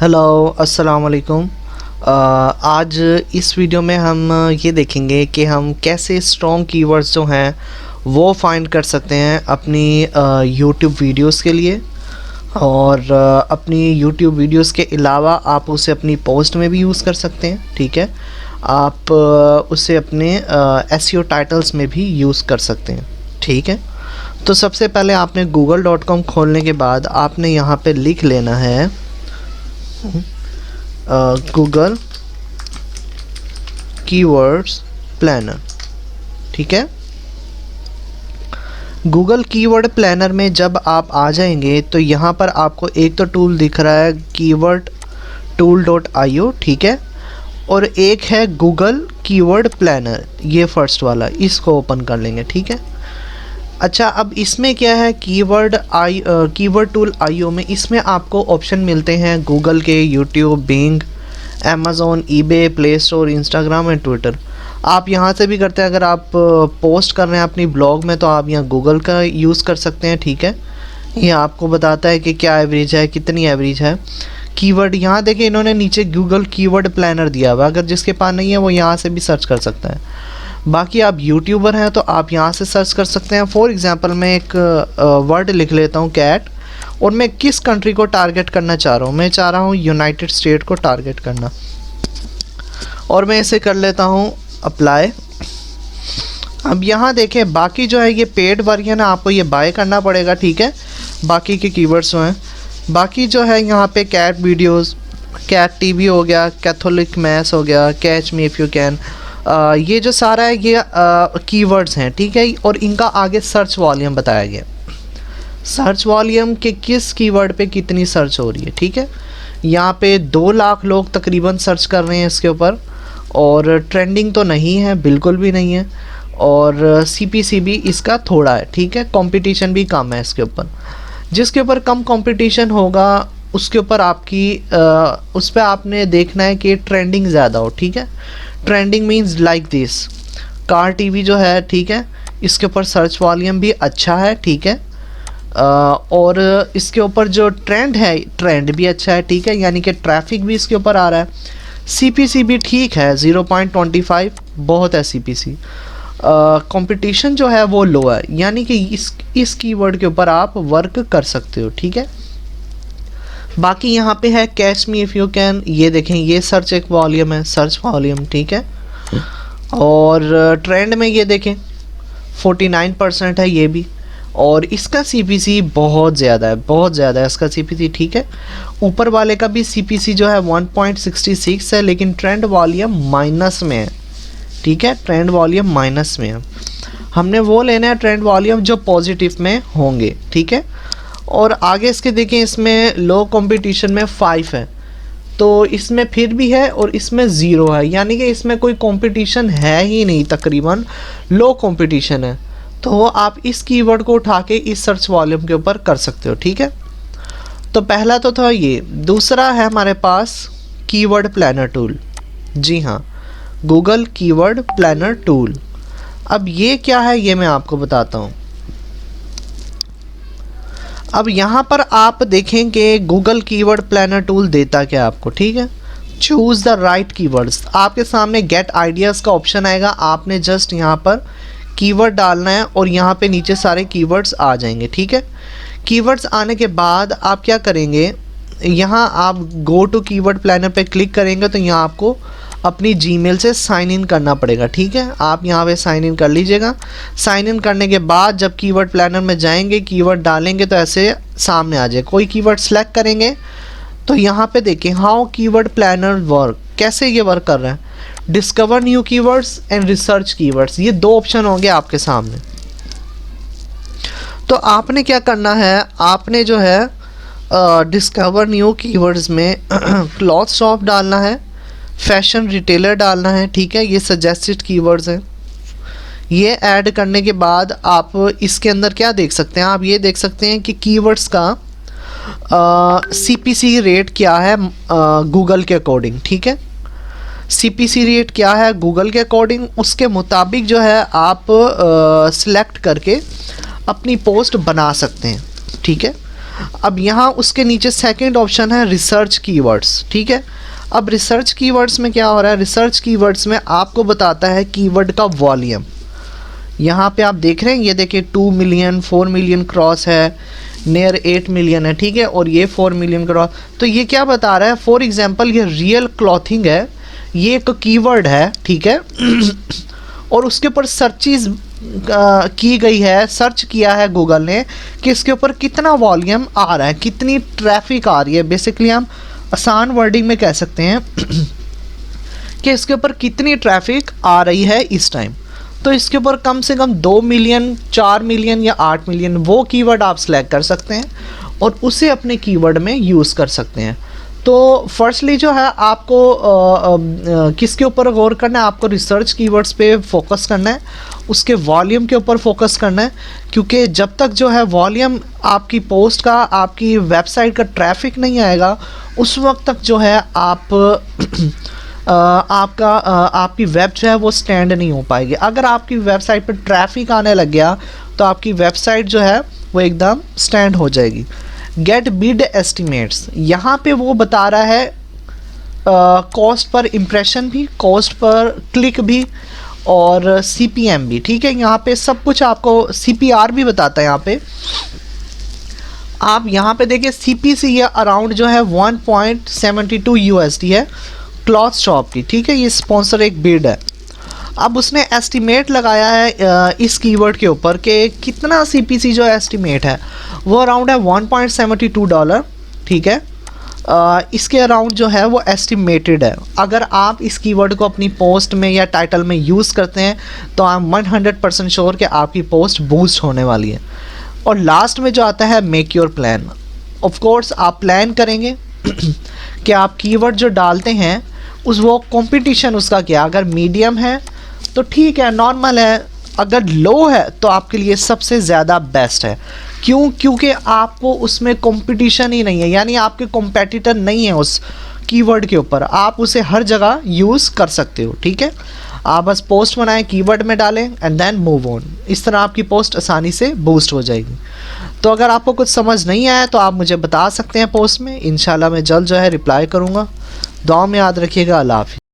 Hello अस्सलाम वालेकुम। आज इस वीडियो में हम ये देखेंगे कि हम कैसे स्ट्रॉन्ग कीवर्ड्स जो हैं वो फाइंड कर सकते हैं अपनी यूट्यूब वीडियोस के लिए। और अपनी यूट्यूब वीडियोस के अलावा आप उसे अपनी पोस्ट में भी यूज़ कर सकते हैं। ठीक है, आप उसे अपने एसईओ टाइटल्स में भी यूज़ कर सकते हैं। ठीक है, तो सबसे पहले आपने google.com खोलने के बाद आपने यहाँ पे लिख लेना है गूगल कीवर्ड्स प्लानर। ठीक है, गूगल कीवर्ड प्लानर में जब आप आ जाएंगे तो यहाँ पर आपको एक तो टूल दिख रहा है कीवर्ड tool.io। ठीक है, और एक है गूगल कीवर्ड प्लानर, ये फर्स्ट वाला, इसको ओपन कर लेंगे। ठीक है, अच्छा अब इसमें क्या है कीवर्ड टूल आईओ में इसमें आपको ऑप्शन मिलते हैं गूगल के, YouTube, Bing, Amazon, eBay, Play Store, Instagram and Twitter. आप यहाँ से भी करते हैं। अगर आप पोस्ट कर रहे हैं अपनी ब्लॉग में तो आप यहाँ गूगल का यूज़ कर सकते हैं। ठीक है, ये आपको बताता है कि क्या एवरेज है, कितनी एवरेज है। कीवर्ड यहाँ देखिए इन्होंने नीचे गूगल कीवर्ड प्लानर दिया हुआ है, अगर जिसके पास नहीं है वो यहाँ से भी सर्च कर सकता है। बाकी आप यूट्यूबर हैं तो आप यहाँ से सर्च कर सकते हैं। फॉर एग्जांपल मैं एक वर्ड लिख लेता हूँ कैट, और मैं किस कंट्री को टारगेट करना चाह रहा हूँ। मैं चाह रहा हूँ यूनाइटेड स्टेट को टारगेट करना, और मैं इसे कर लेता हूँ अप्लाई। अब यहाँ देखें बाकी जो है ये पेड वर्जन है, आपको ये बाय करना पड़ेगा। ठीक है, बाकी के कीवर्ड्स जो हैं, बाकी जो है यहाँ पे कैट वीडियोज़, कैट टीवी हो गया, कैथोलिक मैस हो गया, catch me if you can, ये जो सारा है ये कीवर्ड्स हैं। ठीक है, और इनका आगे सर्च वॉल्यूम बताया गया, सर्च वॉल्यूम के किस कीवर्ड पे कितनी सर्च हो रही है। ठीक है, यहाँ पे 2 लाख लोग तकरीबन सर्च कर रहे हैं इसके ऊपर, और ट्रेंडिंग तो नहीं है, बिल्कुल भी नहीं है, और सीपीसी भी इसका थोड़ा है। ठीक है, कंपटीशन भी कम है इसके ऊपर। जिसके ऊपर कम कंपटीशन होगा उसके ऊपर उस पर आपने देखना है कि ट्रेंडिंग ज़्यादा हो। ठीक है, trending means like this car TV जो है, ठीक है, इसके ऊपर सर्च वॉल्यूम भी अच्छा है। ठीक है, और इसके ऊपर जो ट्रेंड है, ट्रेंड भी अच्छा है। ठीक है, यानी कि ट्रैफिक भी इसके ऊपर आ रहा है। सीपीसी भी ठीक है, 0.25 बहुत है सीपीसी। कंपटीशन जो है वो लो है, यानी कि इस कीवर्ड के ऊपर आप वर्क कर सकते हो। ठीक है, बाकी यहाँ पे है catch me if you can, ये देखें ये सर्च एक वॉल्यूम है, सर्च वॉल्यूम। ठीक है, और ट्रेंड में ये देखें 49% है ये भी, और इसका सीपीसी बहुत ज़्यादा है, बहुत ज़्यादा है इसका सीपीसी। ठीक है, ऊपर वाले का भी सीपीसी जो है 1.66 है, लेकिन ट्रेंड वॉल्यूम माइनस में है। ठीक है, ट्रेंड वॉल्यूम माइनस में है, हमने वो लेना है ट्रेंड वॉल्यूम जो पॉजिटिव में होंगे। ठीक है, और आगे इसके देखें इसमें लो कंपटीशन में 5 है, तो इसमें फिर भी है, और इसमें 0 है, यानी कि इसमें कोई कंपटीशन है ही नहीं, तकरीबन लो कंपटीशन है। तो आप इस कीवर्ड को उठा के इस सर्च वॉल्यूम के ऊपर कर सकते हो। ठीक है, तो पहला तो था ये। दूसरा है हमारे पास कीवर्ड प्लानर टूल। जी हाँ, गूगल कीवर्ड प्लानर टूल। अब ये क्या है ये मैं आपको बताता हूँ। अब यहाँ पर आप देखें कि गूगल कीवर्ड प्लानर टूल देता क्या आपको। ठीक है, चूज़ द राइट कीवर्ड्स, आपके सामने गेट आइडियाज़ का ऑप्शन आएगा, आपने जस्ट यहाँ पर कीवर्ड डालना है और यहाँ पे नीचे सारे कीवर्ड्स आ जाएंगे। ठीक है, कीवर्ड्स आने के बाद आप क्या करेंगे, यहाँ आप गो टू कीवर्ड प्लानर पे क्लिक करेंगे तो यहाँ आपको अपनी जीमेल से साइन इन करना पड़ेगा। ठीक है, आप यहाँ पे साइन इन कर लीजिएगा। साइन इन करने के बाद जब कीवर्ड प्लानर में जाएंगे, कीवर्ड डालेंगे तो ऐसे सामने आ जाए। कोई कीवर्ड सेलेक्ट करेंगे तो यहाँ पे देखें हाउ कीवर्ड प्लानर वर्क, कैसे ये वर्क कर रहा है। Discover new keywords and research keywords, ये 2 ऑप्शन होंगे आपके सामने। तो आपने क्या करना है, आपने जो है डिस्कवर न्यू कीवर्ड्स में क्लॉथ शॉप डालना है, फैशन रिटेलर डालना है। ठीक है, ये सजेस्टेड कीवर्ड्स हैं। ये ऐड करने के बाद आप इसके अंदर क्या देख सकते हैं, आप ये देख सकते हैं कि कीवर्ड्स का सीपीसी रेट क्या है गूगल के अकॉर्डिंग। ठीक है, सीपीसी रेट क्या है गूगल के अकॉर्डिंग, उसके मुताबिक जो है आप सिलेक्ट करके अपनी पोस्ट बना सकते हैं। ठीक है, अब यहाँ उसके नीचे सेकंड ऑप्शन है रिसर्च कीवर्ड्स, ठीक है। अब रिसर्च कीवर्ड्स में क्या हो रहा है, रिसर्च कीवर्ड्स में आपको बताता है कीवर्ड का वॉल्यूम। यहाँ पे आप देख रहे हैं, ये देखिए 2 मिलियन 4 मिलियन क्रॉस है, नियर 8 मिलियन है, ठीक है, और ये 4 मिलियन क्रॉस। तो ये क्या बता रहा है, फॉर एग्जांपल ये रियल क्लॉथिंग है, ये एक कीवर्ड है, ठीक है और उसके ऊपर सर्चेस की गई है, सर्च किया है गूगल ने कि इसके ऊपर कितना वॉल्यूम आ रहा है, कितनी ट्रैफिक आ रही है। बेसिकली हम आसान वर्डिंग में कह सकते हैं कि इसके ऊपर कितनी ट्रैफिक आ रही है इस टाइम। तो इसके ऊपर कम से कम 2 मिलियन 4 मिलियन या 8 मिलियन वो कीवर्ड आप सिलेक्ट कर सकते हैं और उसे अपने कीवर्ड में यूज़ कर सकते हैं। तो फर्स्टली जो है आपको किसके ऊपर गौर करना है, आपको रिसर्च कीवर्ड्स पे फोकस करना है, उसके वॉल्यूम के ऊपर फोकस करना है, क्योंकि जब तक जो है वॉल्यूम आपकी पोस्ट का, आपकी वेबसाइट का ट्रैफिक नहीं आएगा, उस वक्त तक जो है आप आपकी वेब जो है वो स्टैंड नहीं हो पाएगी। अगर आपकी वेबसाइट पर ट्रैफिक आने लग गया तो आपकी वेबसाइट जो है वो एकदम स्टैंड हो जाएगी। गेट बिड एस्टिमेट्स, यहाँ पे वो बता रहा है कॉस्ट पर इम्प्रेशन भी, कॉस्ट पर क्लिक भी और CPM भी, ठीक है। यहाँ पे सब कुछ आपको CPR भी बताता है। यहाँ पे आप यहाँ पे देखिए CPC ये अराउंड जो है 1.72 USD है क्लॉथ शॉप की, ठीक है, ये स्पॉन्सर एक बिड है। अब उसने एस्टिमेट लगाया है इस कीवर्ड के ऊपर कि कितना CPC जो एस्टिमेट है वो अराउंड है $1.72, ठीक है। इसके अराउंड जो है वो एस्टिमेटेड है। अगर आप इस कीवर्ड को अपनी पोस्ट में या टाइटल में यूज़ करते हैं तो आप 100% श्योर कि आपकी पोस्ट बूस्ट होने वाली है। और लास्ट में जो आता है make your plan. Of course आप प्लान करेंगे कि आप कीवर्ड जो डालते हैं उस वो कंपटीशन उसका क्या, अगर मीडियम है तो ठीक है, नॉर्मल है, अगर लो है तो आपके लिए सबसे ज़्यादा बेस्ट है। क्यों? क्योंकि आपको उसमें कंपटीशन ही नहीं है, यानी आपके कॉम्पिटिटर नहीं है उस कीवर्ड के ऊपर, आप उसे हर जगह यूज़ कर सकते हो, ठीक है। आप बस पोस्ट बनाएं, कीवर्ड में डालें एंड देन मूव ऑन, इस तरह आपकी पोस्ट आसानी से बूस्ट हो जाएगी। तो अगर आपको कुछ समझ नहीं आया तो आप मुझे बता सकते हैं पोस्ट में, इंशाल्लाह मैं जल्द जो है रिप्लाई करूँगा। दुआ में याद रखिएगा। अल्लाह हाफ़िज़।